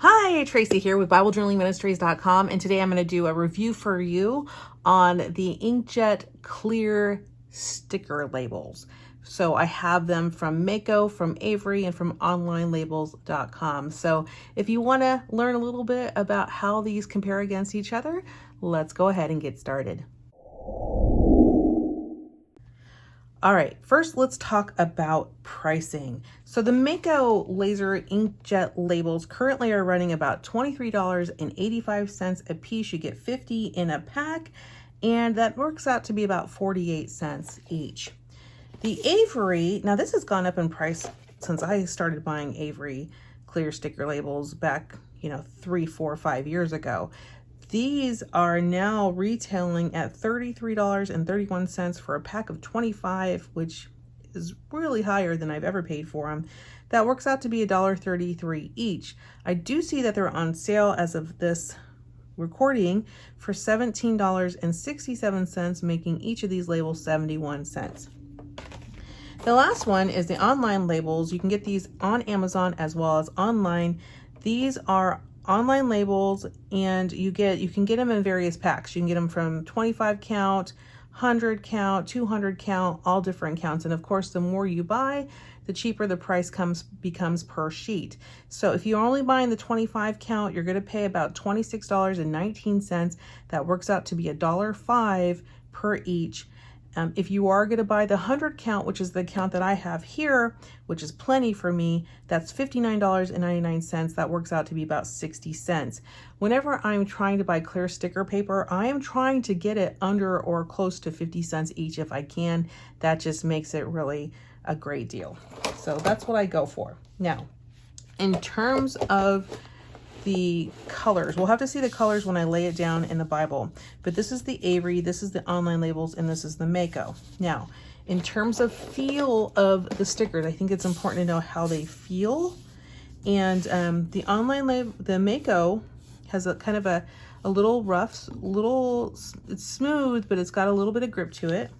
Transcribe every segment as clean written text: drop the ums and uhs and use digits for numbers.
Hi, Tracy here with BibleJournalingMinistries.com, and today I'm going to do a review for you on the inkjet clear sticker labels. So I have them from Mako, from Avery, and from OnlineLabels.com. So if you want to learn a little bit about how these compare against each other, let's go ahead and get started. All right, first let's talk about pricing. So the Mako laser inkjet labels currently are running about $23.85 a piece. You get 50 in a pack, and that works out to be about 48 cents each. The Avery, now this has gone up in price since I started buying Avery clear sticker labels back, 3, 4, 5 years ago. These are now retailing at $33.31 for a pack of 25, which is really higher than I've ever paid for them. That works out to be $1.33 each. I do see that they're on sale as of this recording for $17.67, making each of these labels 71 cents. The last one is the online labels. You can get these on Amazon as well as online. These are online labels, and you can get them in various packs. You can get them from 25 count, 100 count, 200 count, all different counts. And of course, the more you buy, the cheaper the price becomes per sheet. So if you're only buying the 25 count, you're going to pay about $26.19. That works out to be $1.05 per each. If you are going to buy the 100 count, which is the count that I have here, which is plenty for me, that's $59.99. That works out to be about 60 cents. Whenever I'm trying to buy clear sticker paper, I am trying to get it under or close to 50 cents each if I can. That just makes it really a great deal. So that's what I go for. Now, in terms of the colors, we'll have to see the colors when I lay it down in the Bible, but this is the Avery, this is the online labels, and this is the Mako. Now, in terms of feel of the stickers, I think it's important to know how they feel. And the online label, the Mako, has a kind of a little rough, it's smooth, but it's got a little bit of grip to it.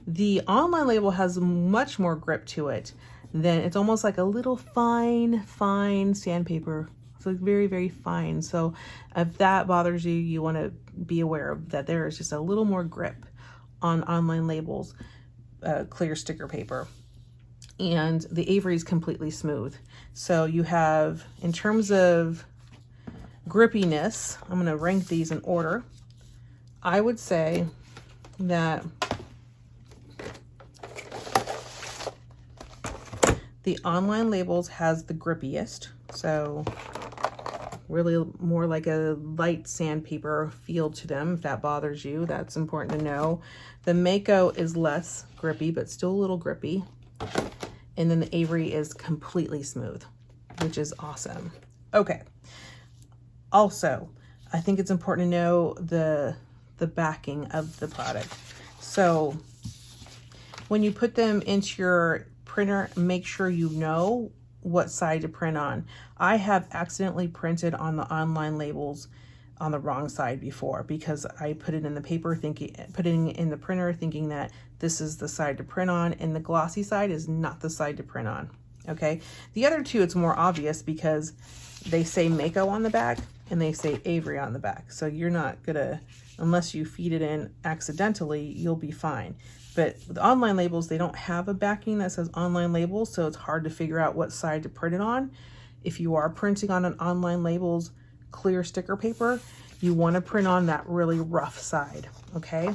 The online label has much more grip to it. Then it's almost like a little fine sandpaper. So it's very, very fine. So if that bothers you, you want to be aware of that there is just a little more grip on online labels, clear sticker paper. And the Avery is completely smooth. So you have, in terms of grippiness, I'm going to rank these in order. I would say that the online labels has the grippiest. So really more like a light sandpaper feel to them. If that bothers you, that's important to know. The Mako is less grippy, but still a little grippy. And then the Avery is completely smooth, which is awesome. Okay. Also, I think it's important to know the backing of the product. So when you put them into your printer, make sure you know what side to print on. I have accidentally printed on the online labels on the wrong side before, because I put it in the paper putting in the printer thinking that this is the side to print on, and the glossy side is not the side to print on. Okay, the other two, it's more obvious because they say Mako on the back and they say Avery on the back. So you're not gonna, unless you feed it in accidentally, you'll be fine. But with online labels, they don't have a backing that says online labels, so it's hard to figure out what side to print it on. If you are printing on an online labels clear sticker paper, you want to print on that really rough side, okay?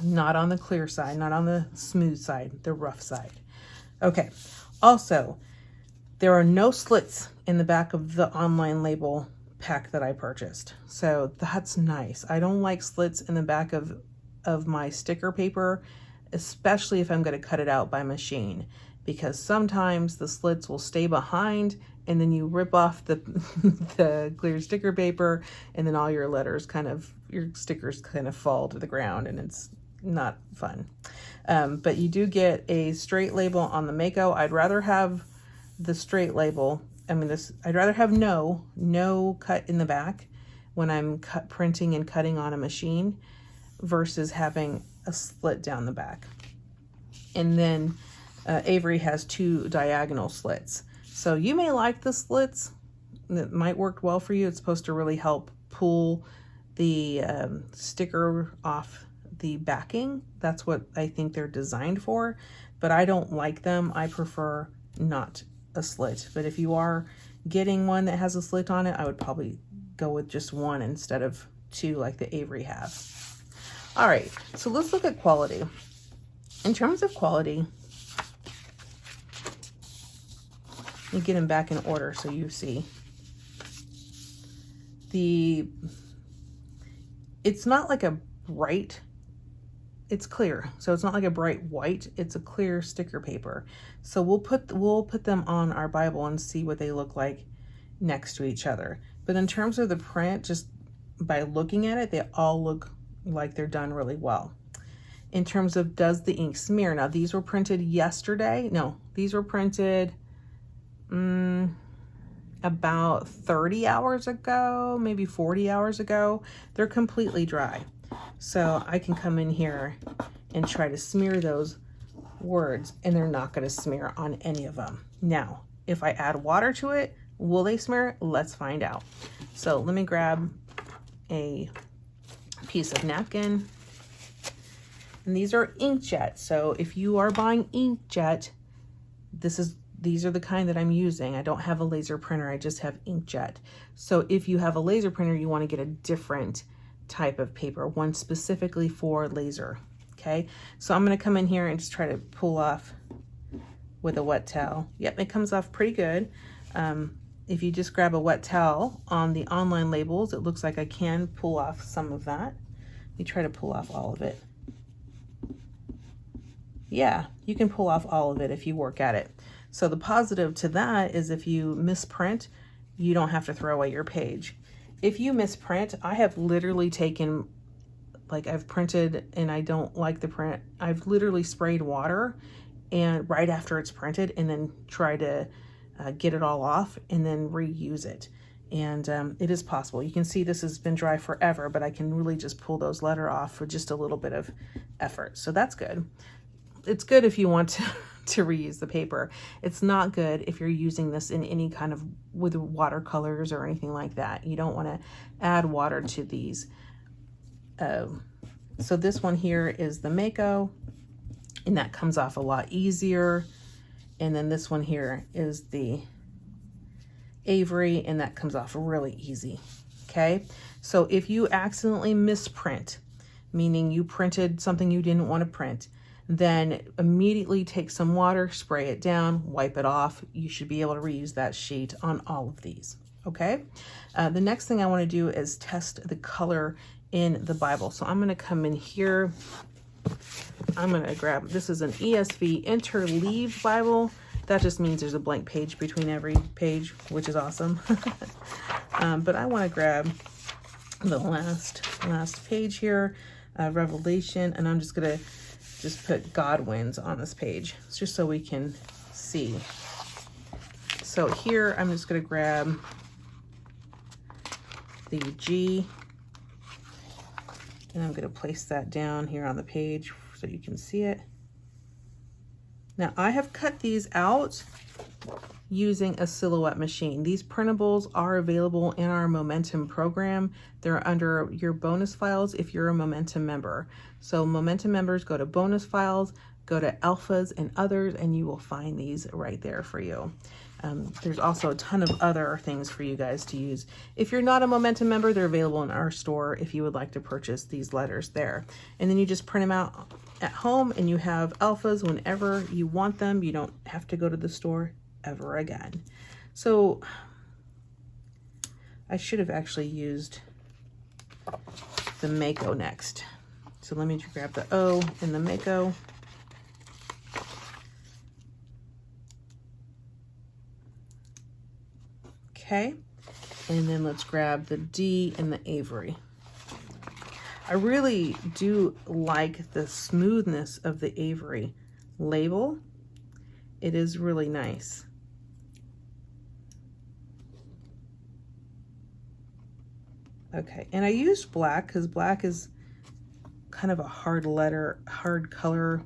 Not on the clear side, not on the smooth side, the rough side. Okay, also, there are no slits in the back of the online label pack that I purchased, so that's nice. I don't like slits in the back of my sticker paper, especially if I'm going to cut it out by machine, because sometimes the slits will stay behind and then you rip off the the clear sticker paper, and then all your your stickers kind of fall to the ground, and it's not fun. But you do get a straight label on the Mako. I'd rather have the straight label. I'd rather have no cut in the back when I'm printing and cutting on a machine, versus having a slit down the back. And then Avery has 2 diagonal slits. So you may like the slits, that might work well for you. It's supposed to really help pull the sticker off the backing. That's what I think they're designed for, but I don't like them. I prefer not a slit. But if you are getting one that has a slit on it, I would probably go with just one instead of two like the Avery have. All right, so let's look at quality. In terms of quality, let me get them back in order so you see. It's not like a bright, it's clear. So it's not like a bright white, it's a clear sticker paper. So we'll put them on our Bible and see what they look like next to each other. But in terms of the print, just by looking at it, they all look like they're done really well. In terms of does the ink smear, now these were printed yesterday. No, these were printed about 30 hours ago, maybe 40 hours ago. They're completely dry. So I can come in here and try to smear those words, and they're not going to smear on any of them. Now, if I add water to it, will they smear? Let's find out. So let me grab a piece of napkin. And these are inkjet. So if you are buying inkjet, these are the kind that I'm using. I don't have a laser printer, I just have inkjet. So if you have a laser printer, you want to get a different type of paper, one specifically for laser. Okay, so I'm going to come in here and just try to pull off with a wet towel. Yep, it comes off pretty good. If you just grab a wet towel on the online labels, it looks like I can pull off some of that. Let me try to pull off all of it. Yeah, you can pull off all of it if you work at it. So the positive to that is if you misprint, you don't have to throw away your page. If you misprint, I have literally taken, like I've printed and I don't like the print, I've literally sprayed water and right after it's printed and then try to get it all off and then reuse it. And it is possible. You can see this has been dry forever, but I can really just pull those letters off with just a little bit of effort. So that's good. It's good if you want to reuse the paper. It's not good if you're using this in any kind of with watercolors or anything like that. You don't want to add water to these. So this one here is the Mako, and that comes off a lot easier. And then this one here is the Avery, and that comes off really easy. Okay, so if you accidentally misprint, meaning you printed something you didn't want to print, then immediately take some water, spray it down, wipe it off. You should be able to reuse that sheet on all of these. Okay, the next thing I want to do is test the color in the Bible. So I'm going to come in here. I'm going to grab, this is an ESV interleaved Bible. That just means there's a blank page between every page, which is awesome. But I want to grab the last page here, Revelation, and I'm just going to put God wins on this page, just so we can see. So here, I'm just going to grab the G, and I'm going to place that down here on the page so you can see it. Now I have cut these out using a silhouette machine. These printables are available in our Momentum program. They're under your bonus files if you're a Momentum member. So Momentum members, go to bonus files, go to alphas and others, and you will find these right there for you. There's also a ton of other things for you guys to use. If you're not a Momentum member, they're available in our store if you would like to purchase these letters there. And then you just print them out at home and you have alphas whenever you want them. You don't have to go to the store ever again. So I should have actually used the Mako next. So let me grab the O in the Mako. Okay, and then let's grab the D in the Avery. I really do like the smoothness of the Avery label. It is really nice. Okay, and I used black because black is kind of a hard color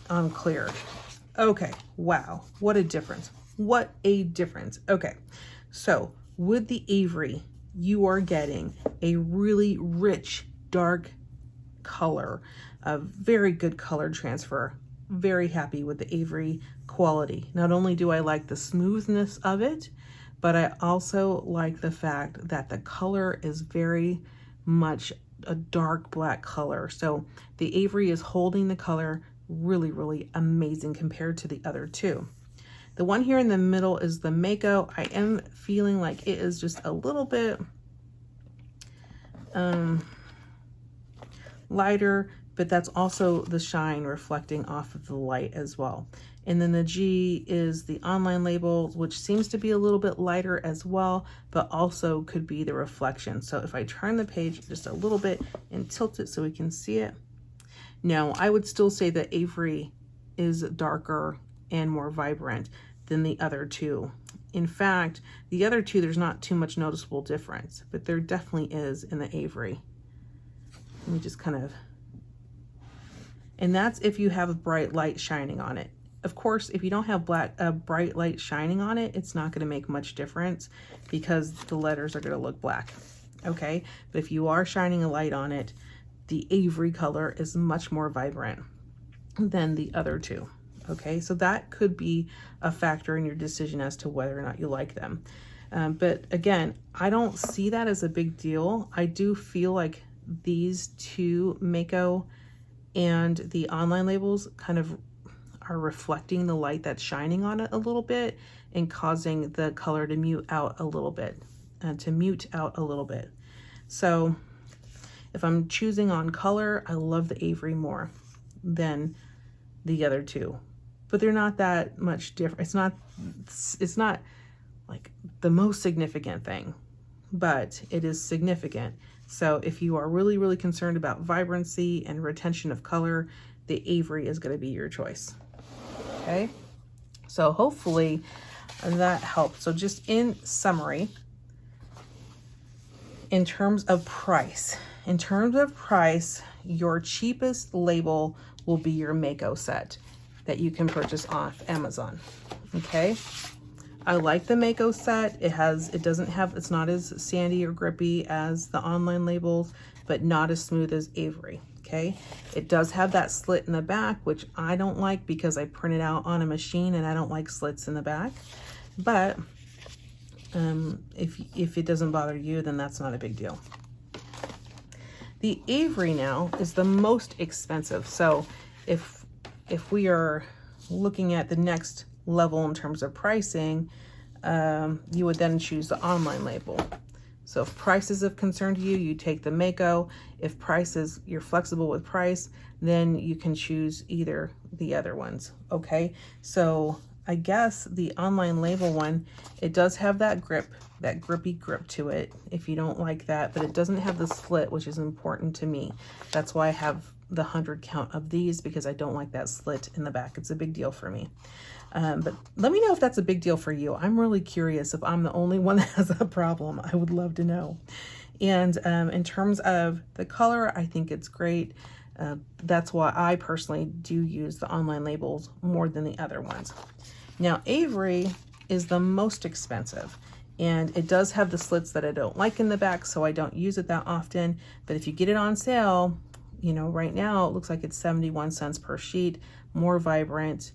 on clear. Okay, wow, what a difference. What a difference. Okay, so with the Avery, you are getting a really rich, dark color, a very good color transfer. Very happy with the Avery quality. Not only do I like the smoothness of it, but I also like the fact that the color is very much a dark black color. So the Avery is holding the color really, really amazing compared to the other two. The one here in the middle is the Mako. I am feeling like it is just a little bit lighter, but that's also the shine reflecting off of the light as well. And then the G is the online label, which seems to be a little bit lighter as well, but also could be the reflection. So if I turn the page just a little bit and tilt it so we can see it. No, I would still say that Avery is darker and more vibrant than the other two. In fact, the other two, there's not too much noticeable difference, but there definitely is in the Avery. Let me just kind of, and that's if you have a bright light shining on it. Of course, if you don't have bright light shining on it, it's not going to make much difference because the letters are going to look black. Okay, but if you are shining a light on it, the Avery color is much more vibrant than the other two. Okay, so that could be a factor in your decision as to whether or not you like them. But again, I don't see that as a big deal. I do feel like these two, Mako and the online labels, kind of are reflecting the light that's shining on it a little bit and causing the color to mute out a little bit, So if I'm choosing on color, I love the Avery more than the other two, but they're not that much different. It's not like the most significant thing, but it is significant. So if you are really, really concerned about vibrancy and retention of color, the Avery is going to be your choice. Okay, so hopefully that helps. So just in summary, in terms of price, your cheapest label will be your Mako set that you can purchase off Amazon. Okay, I like the Mako set. It's not as sandy or grippy as the online labels, but not as smooth as Avery. Okay, it does have that slit in the back, which I don't like because I print it out on a machine and I don't like slits in the back. But if it doesn't bother you, then that's not a big deal. The Avery now is the most expensive. So if we are looking at the next level in terms of pricing, you would then choose the online label. So if price is of concern to you, you take the Mako. If you're flexible with price, then you can choose either the other ones. Okay, so I guess the online label one, it does have that grippy grip to it if you don't like that, but it doesn't have the slit, which is important to me. That's why I have the 100 count of these, because I don't like that slit in the back. It's a big deal for me. But let me know if that's a big deal for you. I'm really curious if I'm the only one that has a problem. I would love to know. And in terms of the color, I think it's great. That's why I personally do use the online labels more than the other ones. Now, Avery is the most expensive, and it does have the slits that I don't like in the back, so I don't use it that often. But if you get it on sale, you know, right now it looks like it's 71 cents per sheet, more vibrant.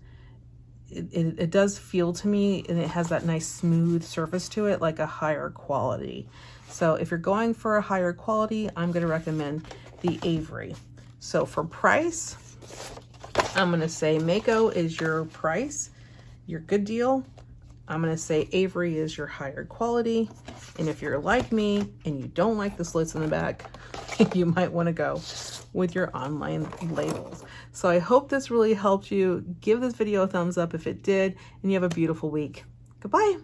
It does feel to me, and it has that nice smooth surface to it, like a higher quality. So if you're going for a higher quality, I'm going to recommend the Avery. So for price, I'm going to say Mako is your price, your good deal. I'm going to say Avery is your higher quality. And if you're like me and you don't like the slits in the back, you might want to go with your online labels. So I hope this really helped you. Give this video a thumbs up if it did, and you have a beautiful week. Goodbye.